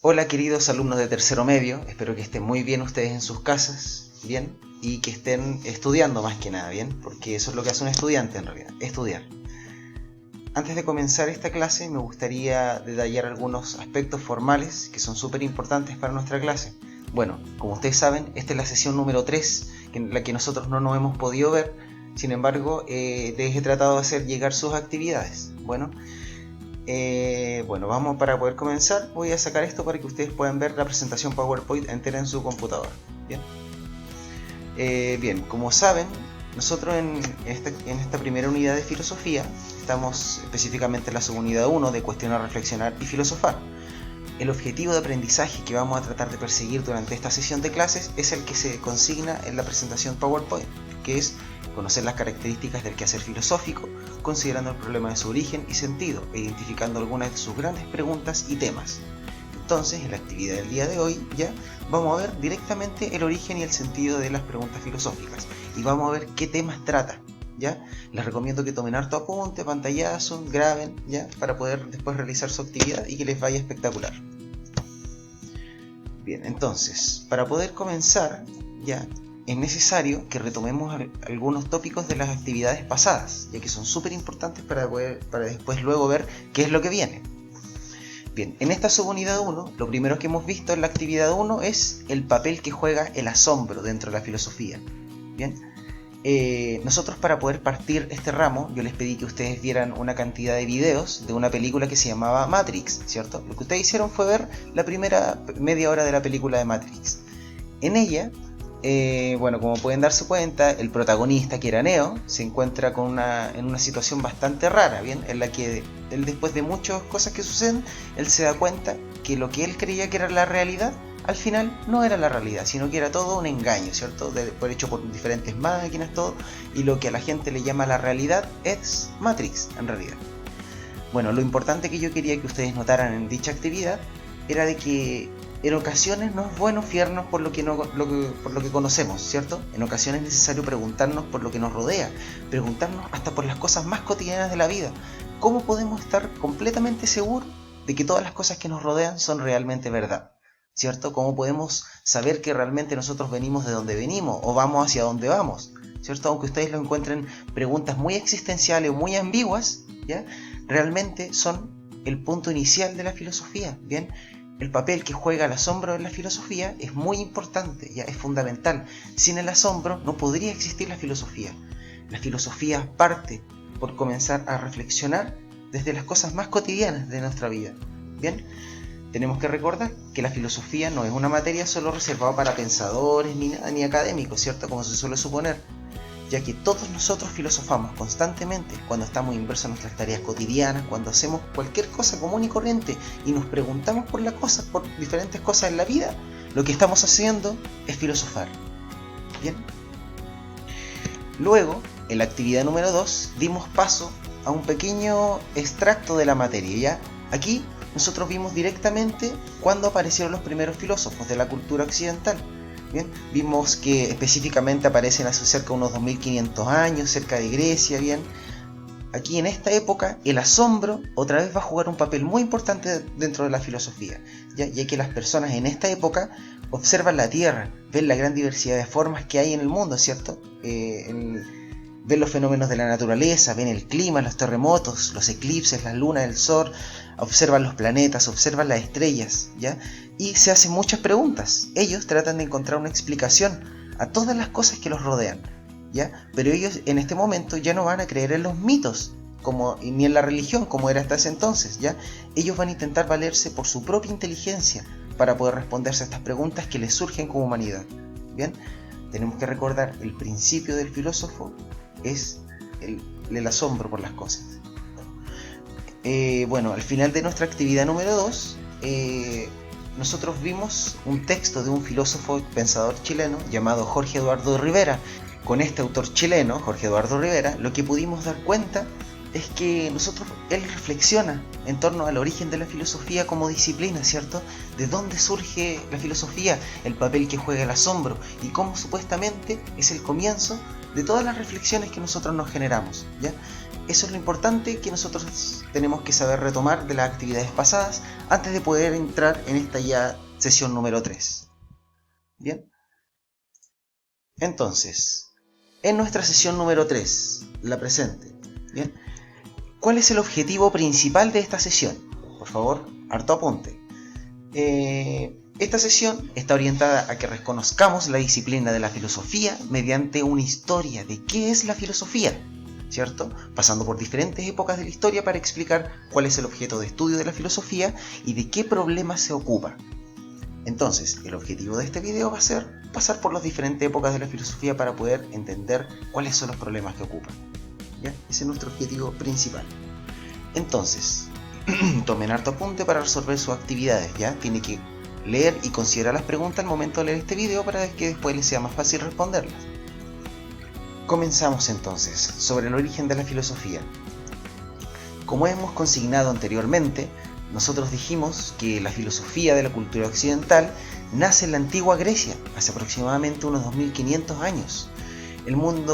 Hola queridos alumnos de tercero medio, espero que estén muy bien ustedes en sus casas, bien, y que estén estudiando más que nada, bien, porque eso es lo que hace un estudiante en realidad, estudiar. Antes de comenzar esta clase me gustaría detallar algunos aspectos formales que son súper importantes para nuestra clase. Bueno, como ustedes saben, esta es la sesión número 3, en la que nosotros no nos hemos podido ver, sin embargo, les he tratado de hacer llegar sus actividades. Bueno, vamos para poder comenzar. Voy a sacar esto para que ustedes puedan ver la presentación PowerPoint entera en su computador. Bien, como saben, nosotros en esta primera unidad de filosofía estamos específicamente en la subunidad 1 de cuestionar, reflexionar y filosofar. El objetivo de aprendizaje que vamos a tratar de perseguir durante esta sesión de clases es el que se consigna en la presentación PowerPoint, que es conocer las características del quehacer filosófico, considerando el problema de su origen y sentido, e identificando algunas de sus grandes preguntas y temas. Entonces, en la actividad del día de hoy, vamos a ver directamente el origen y el sentido de las preguntas filosóficas, y vamos a ver qué temas trata. Les recomiendo que tomen harto apunte, pantallazo, graben, para poder después realizar su actividad y que les vaya espectacular. Bien, entonces, para poder comenzar, es necesario que retomemos algunos tópicos de las actividades pasadas, ya que son súper importantes para después luego ver qué es lo que viene. Bien, en esta subunidad 1, lo primero que hemos visto en la actividad 1 es el papel que juega el asombro dentro de la filosofía. Bien, nosotros para poder partir este ramo, yo les pedí que ustedes vieran una cantidad de videos de una película que se llamaba Matrix, ¿cierto? Lo que ustedes hicieron fue ver la primera media hora de la película de Matrix. En ella, bueno, como pueden darse cuenta, el protagonista, que era Neo, se encuentra en una situación bastante rara, ¿bien? En la que él, después de muchas cosas que suceden, él se da cuenta que lo que él creía que era la realidad, al final no era la realidad, sino que era todo un engaño, ¿cierto? Hecho por diferentes máquinas, todo, y lo que a la gente le llama la realidad es Matrix, en realidad. Bueno, lo importante que yo quería que ustedes notaran en dicha actividad era de que en ocasiones no es bueno fiarnos por lo que conocemos, ¿cierto? En ocasiones es necesario preguntarnos por lo que nos rodea, preguntarnos hasta por las cosas más cotidianas de la vida. ¿Cómo podemos estar completamente seguros de que todas las cosas que nos rodean son realmente verdad? ¿Cierto? ¿Cómo podemos saber que realmente nosotros venimos de donde venimos o vamos hacia donde vamos? ¿Cierto? Aunque ustedes lo encuentren preguntas muy existenciales o muy ambiguas, realmente son el punto inicial de la filosofía, ¿bien? El papel que juega el asombro en la filosofía es muy importante, es fundamental. Sin el asombro no podría existir la filosofía. La filosofía parte por comenzar a reflexionar desde las cosas más cotidianas de nuestra vida, ¿bien? Tenemos que recordar que la filosofía no es una materia solo reservada para pensadores ni académicos, ¿cierto? Como se suele suponer, ya que todos nosotros filosofamos constantemente cuando estamos inmersos en nuestras tareas cotidianas, cuando hacemos cualquier cosa común y corriente y nos preguntamos por diferentes cosas en la vida. Lo que estamos haciendo es filosofar. Bien. Luego, en la actividad número 2, dimos paso a un pequeño extracto de la materia. Aquí nosotros vimos directamente cuándo aparecieron los primeros filósofos de la cultura occidental. Bien, vimos que específicamente aparecen hace cerca de unos 2500 años, cerca de Grecia, bien. Aquí en esta época el asombro otra vez va a jugar un papel muy importante dentro de la filosofía, ya que las personas en esta época observan la Tierra, ven la gran diversidad de formas que hay en el mundo, ¿cierto? Ven los fenómenos de la naturaleza, ven el clima, los terremotos, los eclipses, las lunas, el sol, observan los planetas, observan las estrellas, y se hacen muchas preguntas. Ellos tratan de encontrar una explicación a todas las cosas que los rodean, pero ellos en este momento ya no van a creer en los mitos ni en la religión como era hasta ese entonces, Ellos van a intentar valerse por su propia inteligencia para poder responderse a estas preguntas que les surgen como humanidad. Bien, tenemos que recordar el principio del filósofo es el asombro por las cosas. Bueno, al final de nuestra actividad número 2, nosotros vimos un texto de un filósofo pensador chileno llamado Jorge Eduardo Rivera. Con este autor chileno, Jorge Eduardo Rivera, lo que pudimos dar cuenta es que él reflexiona en torno al origen de la filosofía como disciplina, ¿cierto? De dónde surge la filosofía, el papel que juega el asombro y cómo supuestamente es el comienzo de todas las reflexiones que nosotros nos generamos, Eso es lo importante que nosotros tenemos que saber retomar de las actividades pasadas antes de poder entrar en esta ya sesión número 3. Bien. Entonces, en nuestra sesión número 3, la presente, ¿bien? ¿Cuál es el objetivo principal de esta sesión? Por favor, harto apunte. Esta sesión está orientada a que reconozcamos la disciplina de la filosofía mediante una historia de qué es la filosofía, ¿cierto? Pasando por diferentes épocas de la historia para explicar cuál es el objeto de estudio de la filosofía y de qué problemas se ocupa. Entonces, el objetivo de este video va a ser pasar por las diferentes épocas de la filosofía para poder entender cuáles son los problemas que ocupan. ¿Ya? Ese es nuestro objetivo principal. Entonces, tomen harto apunte para resolver sus actividades, ¿ya? Tiene que leer y considerar las preguntas al momento de leer este video para que después les sea más fácil responderlas. Comenzamos entonces sobre el origen de la filosofía. Como hemos consignado anteriormente, nosotros dijimos que la filosofía de la cultura occidental nace en la antigua Grecia, hace aproximadamente unos 2500 años.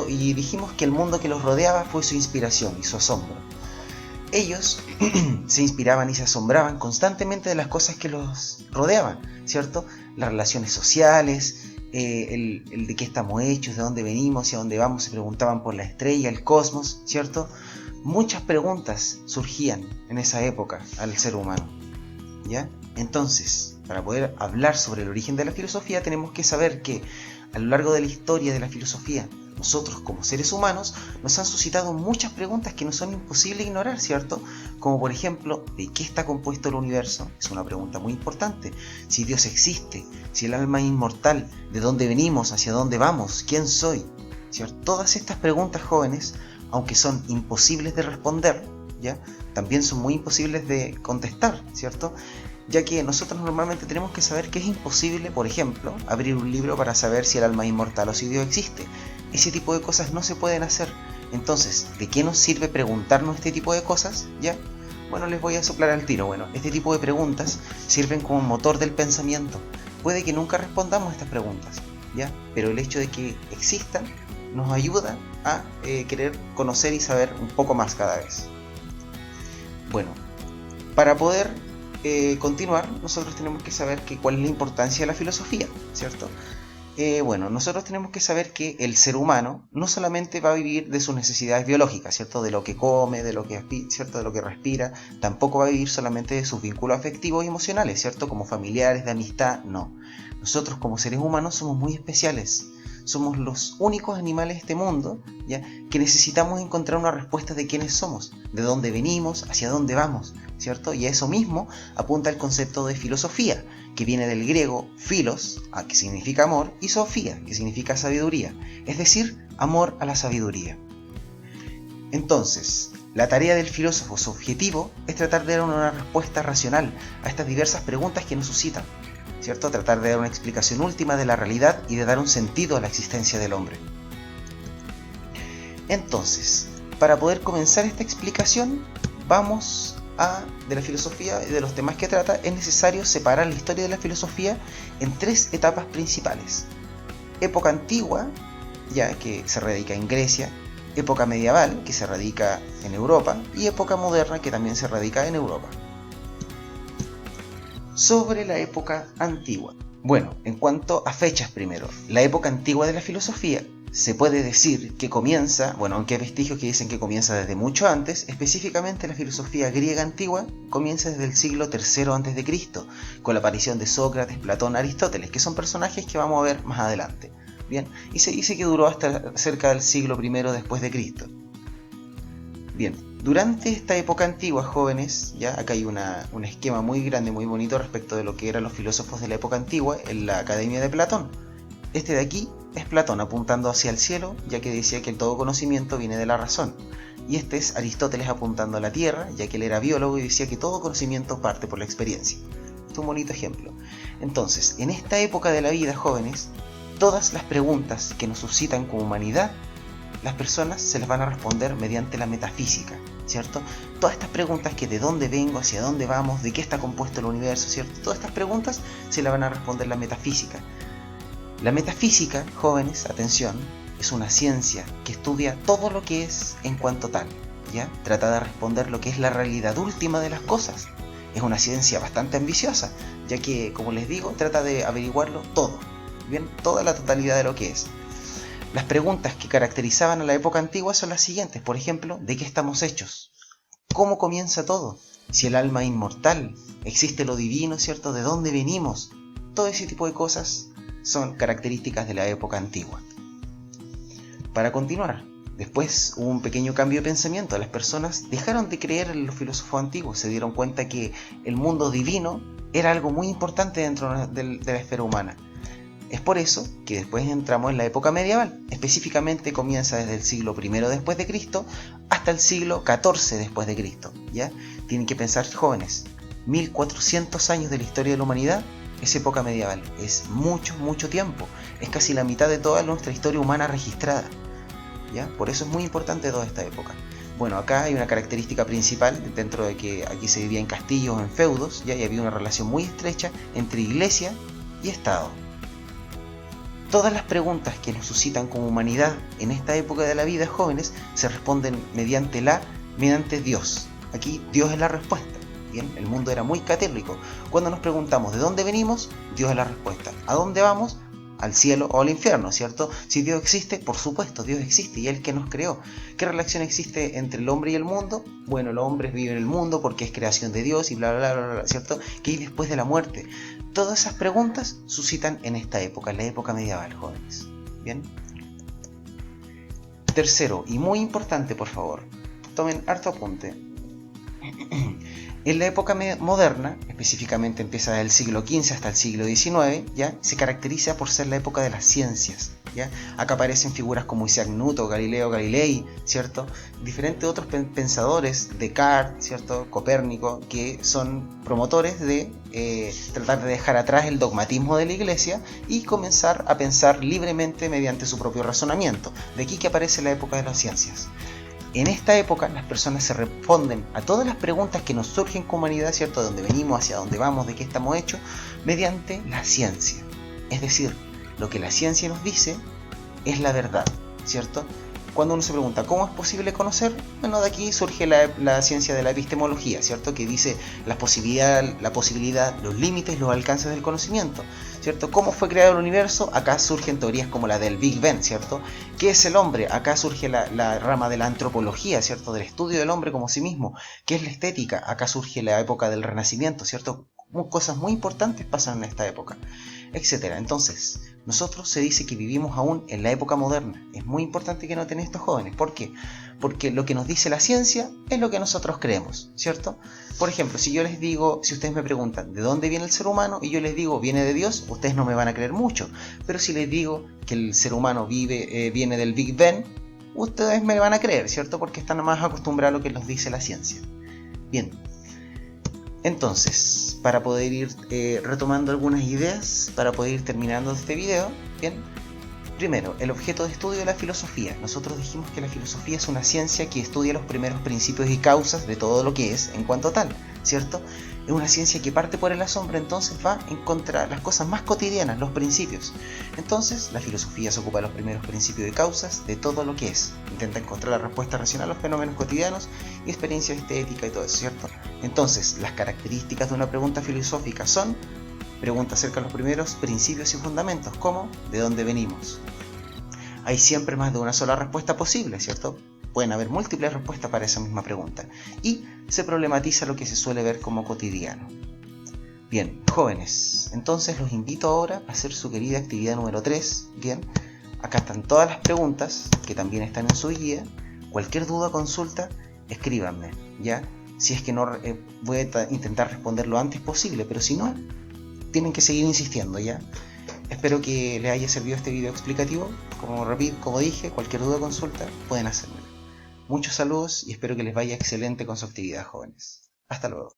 Y dijimos que el mundo que los rodeaba fue su inspiración y su asombro. Ellos se inspiraban y se asombraban constantemente de las cosas que los rodeaban, ¿cierto? Las relaciones sociales, el de qué estamos hechos, de dónde venimos y a dónde vamos, se preguntaban por la estrella, el cosmos, ¿cierto? Muchas preguntas surgían en esa época al ser humano, ¿ya? Entonces, para poder hablar sobre el origen de la filosofía, tenemos que saber que a lo largo de la historia de la filosofía, nosotros como seres humanos nos han suscitado muchas preguntas que nos son imposibles ignorar, ¿cierto? Como por ejemplo, ¿de qué está compuesto el universo? Es una pregunta muy importante. Si Dios existe, si el alma es inmortal, ¿de dónde venimos? ¿Hacia dónde vamos? ¿Quién soy? ¿Cierto? Todas estas preguntas, jóvenes, aunque son imposibles de responder, ¿ya? También son muy imposibles de contestar, ¿cierto? Ya que nosotros normalmente tenemos que saber que es imposible, por ejemplo, abrir un libro para saber si el alma es inmortal o si Dios existe. Ese tipo de cosas no se pueden hacer. Entonces, ¿de qué nos sirve preguntarnos este tipo de cosas? ¿Ya? Bueno, les voy a soplar al tiro. Bueno, este tipo de preguntas sirven como motor del pensamiento. Puede que nunca respondamos a estas preguntas, ¿ya? Pero el hecho de que existan nos ayuda a querer conocer y saber un poco más cada vez. Bueno, para poder continuar, nosotros tenemos que saber cuál es la importancia de la filosofía, ¿cierto? Bueno, nosotros tenemos que saber que el ser humano no solamente va a vivir de sus necesidades biológicas, ¿cierto? De lo que come, ¿cierto? De lo que respira, tampoco va a vivir solamente de sus vínculos afectivos y emocionales, ¿cierto? Como familiares, de amistad, no. Nosotros como seres humanos somos muy especiales. Somos los únicos animales de este mundo, ¿ya? Que necesitamos encontrar una respuesta de quiénes somos, de dónde venimos, hacia dónde vamos, ¿cierto? Y a eso mismo apunta el concepto de filosofía, que viene del griego philos, que significa amor, y sofía, que significa sabiduría, es decir, amor a la sabiduría. Entonces, la tarea del filósofo, su objetivo, es tratar de dar una respuesta racional a estas diversas preguntas que nos suscitan, ¿cierto? Tratar de dar una explicación última de la realidad y de dar un sentido a la existencia del hombre. Entonces, para poder comenzar esta explicación, de la filosofía y de los temas que trata, es necesario separar la historia de la filosofía en 3 etapas principales. Época antigua, ya que se radica en Grecia, época medieval, que se radica en Europa, y época moderna, que también se radica en Europa. Sobre la época antigua. Bueno, en cuanto a fechas primero, la época antigua de la filosofía se puede decir que comienza, aunque hay vestigios que dicen que comienza desde mucho antes, específicamente la filosofía griega antigua comienza desde el siglo III a.C., con la aparición de Sócrates, Platón, Aristóteles, que son personajes que vamos a ver más adelante. Bien, y se dice que duró hasta cerca del siglo I después de Cristo. Bien, durante esta época antigua, jóvenes, ya acá hay un esquema muy grande, muy bonito respecto de lo que eran los filósofos de la época antigua en la Academia de Platón. Este de aquí es Platón apuntando hacia el cielo, ya que decía que el todo conocimiento viene de la razón. Y este es Aristóteles apuntando a la tierra, ya que él era biólogo y decía que todo conocimiento parte por la experiencia. Este es un bonito ejemplo. Entonces, en esta época de la vida, jóvenes, todas las preguntas que nos suscitan como humanidad, las personas se las van a responder mediante la metafísica, ¿cierto? Todas estas preguntas que de dónde vengo, hacia dónde vamos, de qué está compuesto el universo, ¿cierto? Todas estas preguntas se las van a responder la metafísica. La metafísica, jóvenes, atención, es una ciencia que estudia todo lo que es en cuanto tal, ¿ya? Trata de responder lo que es la realidad última de las cosas. Es una ciencia bastante ambiciosa, ya que, como les digo, trata de averiguarlo todo, ¿bien? Toda la totalidad de lo que es. Las preguntas que caracterizaban a la época antigua son las siguientes, por ejemplo, ¿de qué estamos hechos? ¿Cómo comienza todo? Si el alma es inmortal, existe lo divino, ¿cierto? ¿De dónde venimos? Todo ese tipo de cosas son características de la época antigua. Para continuar, después hubo un pequeño cambio de pensamiento. Las personas dejaron de creer en los filósofos antiguos, se dieron cuenta que el mundo divino era algo muy importante dentro de la esfera humana. Es por eso que después entramos en la época medieval. Específicamente comienza desde el siglo I después de Cristo hasta el siglo XIV después de Cristo, ¿ya? Tienen que pensar, jóvenes, 1400 años de la historia de la humanidad es época medieval. Es mucho tiempo. Es casi la mitad de toda nuestra historia humana registrada, ¿ya? Por eso es muy importante toda esta época. Bueno, acá hay una característica principal, dentro de que aquí se vivía en castillos o en feudos, ¿ya? Y había una relación muy estrecha entre iglesia y Estado. Todas las preguntas que nos suscitan como humanidad en esta época de la vida, jóvenes, se responden mediante Dios. Aquí Dios es la respuesta. Bien, el mundo era muy católico. Cuando nos preguntamos de dónde venimos, Dios es la respuesta. ¿A dónde vamos? Al cielo o al infierno, ¿cierto? Si Dios existe, por supuesto, Dios existe y Él que nos creó. ¿Qué relación existe entre el hombre y el mundo? Bueno, el hombre vive en el mundo porque es creación de Dios y bla, bla, bla, bla, ¿cierto? ¿Qué hay después de la muerte? Todas esas preguntas suscitan en esta época, en la época medieval, jóvenes. ¿Bien? Tercero, y muy importante, por favor, tomen harto apunte. En la época moderna, específicamente empieza desde el siglo XV hasta el siglo XIX, ¿ya? Se caracteriza por ser la época de las ciencias, ¿ya? Acá aparecen figuras como Isaac Newton, Galileo Galilei, ¿cierto? Diferentes otros pensadores, Descartes, ¿cierto? Copérnico, que son promotores de tratar de dejar atrás el dogmatismo de la iglesia y comenzar a pensar libremente mediante su propio razonamiento. De aquí que aparece la época de las ciencias. En esta época las personas se responden a todas las preguntas que nos surgen como humanidad, ¿cierto? De dónde venimos, hacia dónde vamos, de qué estamos hechos, mediante la ciencia. Es decir, lo que la ciencia nos dice es la verdad, ¿cierto? Cuando uno se pregunta ¿cómo es posible conocer? Bueno, de aquí surge la ciencia de la epistemología, ¿cierto? Que dice la posibilidad, los límites, los alcances del conocimiento, ¿cierto? ¿Cómo fue creado el universo? Acá surgen teorías como la del Big Bang, ¿cierto? ¿Qué es el hombre? Acá surge la rama de la antropología, ¿cierto? Del estudio del hombre como sí mismo. ¿Qué es la estética? Acá surge la época del Renacimiento, ¿cierto? Cosas muy importantes pasan en esta época, etcétera. Entonces, nosotros se dice que vivimos aún en la época moderna. Es muy importante que noten estos jóvenes. ¿Por qué? Porque lo que nos dice la ciencia es lo que nosotros creemos, ¿cierto? Por ejemplo, si yo les digo, si ustedes me preguntan ¿de dónde viene el ser humano? Y yo les digo viene de Dios, ustedes no me van a creer mucho. Pero si les digo que el ser humano viene del Big Bang, ustedes me van a creer, ¿cierto? Porque están más acostumbrados a lo que nos dice la ciencia. Bien. Entonces, para poder ir retomando algunas ideas, para poder ir terminando este video, bien. Primero, el objeto de estudio de la filosofía. Nosotros dijimos que la filosofía es una ciencia que estudia los primeros principios y causas de todo lo que es en cuanto tal, ¿cierto? Es una ciencia que parte por el asombro, entonces va a encontrar las cosas más cotidianas, los principios. Entonces, la filosofía se ocupa de los primeros principios y causas de todo lo que es. Intenta encontrar la respuesta racional a los fenómenos cotidianos y experiencia estética y todo eso, ¿cierto? Entonces, las características de una pregunta filosófica son: pregunta acerca de los primeros principios y fundamentos, como ¿de dónde venimos? Hay siempre más de una sola respuesta posible, ¿cierto? Pueden haber múltiples respuestas para esa misma pregunta. Y se problematiza lo que se suele ver como cotidiano. Bien, jóvenes, entonces los invito ahora a hacer su querida actividad número 3. Bien, acá están todas las preguntas que también están en su guía. Cualquier duda o consulta, escríbanme, ¿ya? Si es que no, voy a intentar responder lo antes posible, pero si no, tienen que seguir insistiendo, ¿ya? Espero que les haya servido este video explicativo. Como dije, cualquier duda o consulta pueden hacerme. Muchos saludos y espero que les vaya excelente con su actividad, jóvenes. Hasta luego.